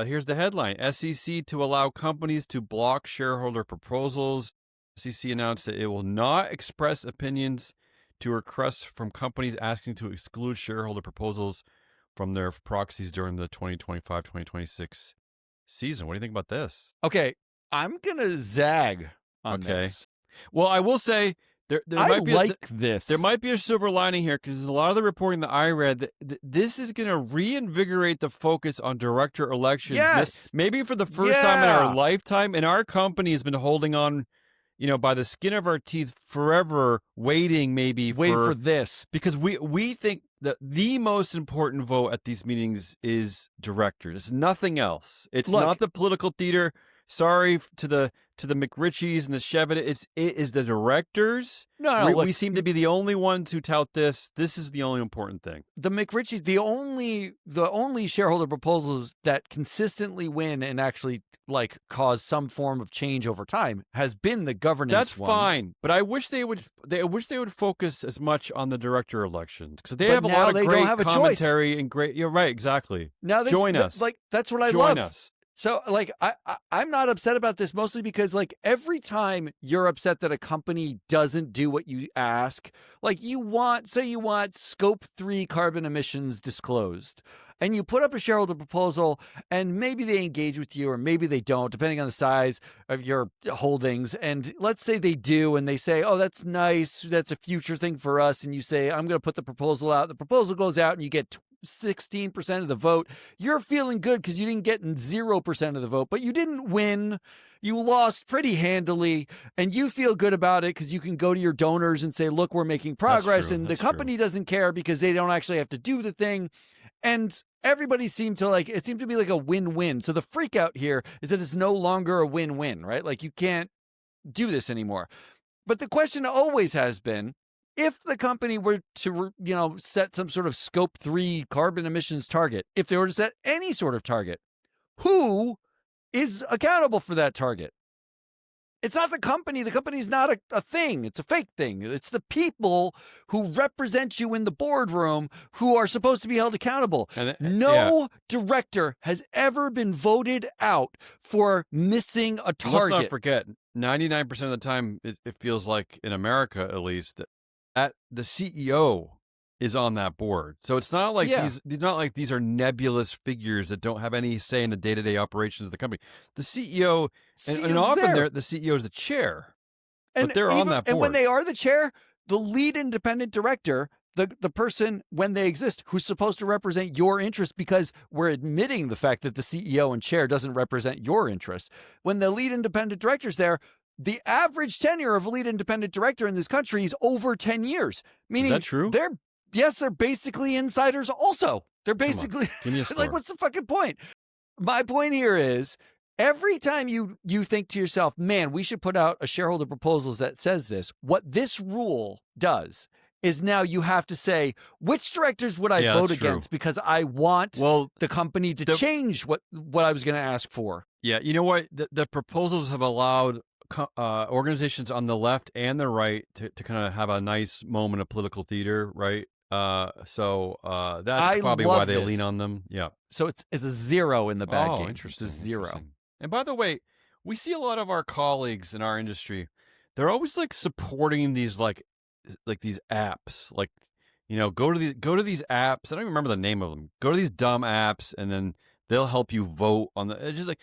Here's the headline: SEC to allow companies to block shareholder proposals. SEC announced that it will not express opinions to requests from companies asking to exclude shareholder proposals from their proxies during the 2025-2026 season. What do you think about this? Okay, I'm gonna zag on this. Well, I will say there I might be like this. there might be a silver lining here, because a lot of the reporting that I read that this is going to reinvigorate the focus on director elections. Yes. Maybe for the first time in our lifetime, and our company has been holding on, by the skin of our teeth forever, waiting for this, because we think that the most important vote at these meetings is directors. It's nothing else. It's not the political theater. Sorry to the McRitchies and the Chevin. It is the directors. We seem to be the only ones who tout this. This is the only important thing. The McRitchies, the only shareholder proposals that consistently win and actually cause some form of change over time has been the governance. That's ones. Fine, but I wish they would. I wish they would focus as much on the director elections, because they have a lot of great commentary and great. You're right, exactly. Now join us. That's what I love. Join us. So, I'm not upset about this, mostly because, every time you're upset that a company doesn't do what you ask, you want Scope 3 carbon emissions disclosed, and you put up a shareholder proposal, and maybe they engage with you, or maybe they don't, depending on the size of your holdings, and let's say they do, and they say, oh, that's nice, that's a future thing for us, and you say, I'm going to put the proposal out. The proposal goes out, and you get 16% of the vote. You're feeling good because you didn't get 0% of the vote, but you didn't win. You lost pretty handily, and you feel good about it because you can go to your donors and say, look, we're making progress. And the company doesn't care because they don't actually have to do the thing. And everybody seemed to it seemed to be like a win-win. So the freak out here is that it's no longer a win-win, right? You can't do this anymore. But the question always has been, if the company were to, set some sort of Scope 3 carbon emissions target, if they were to set any sort of target, who is accountable for that target? It's not the company. The company's not a thing. It's a fake thing. It's the people who represent you in the boardroom who are supposed to be held accountable. No director has ever been voted out for missing a target. Let's not forget, 99% of the time, it feels like, in America at least, the CEO is on that board. So it's not like these are nebulous figures that don't have any say in the day-to-day operations of the company. The CEO, and often the CEO is the chair, but they're on that board. And when they are the chair, the lead independent director, the person, when they exist, who's supposed to represent your interests, because we're admitting the fact that the CEO and chair doesn't represent your interests. When the lead independent director's there, the average tenure of a lead independent director in this country is over 10 years. Meaning, is that true? They're basically insiders also. They're basically, what's the fucking point? My point here is, every time you think to yourself, man, we should put out a shareholder proposals that says this, what this rule does is now you have to say, which directors would I vote against because I want the company to change what I was going to ask for. Yeah, you know what? The proposals have allowed organizations on the left and the right to kind of have a nice moment of political theater, right? So that's probably why they lean on them. Yeah. So it's a 0 in the bad game. Interesting. It's a 0. Interesting. And by the way, we see a lot of our colleagues in our industry. They're always supporting these these apps. Go to these apps. I don't even remember the name of them. Go to these dumb apps, and then they'll help you vote on the. It's just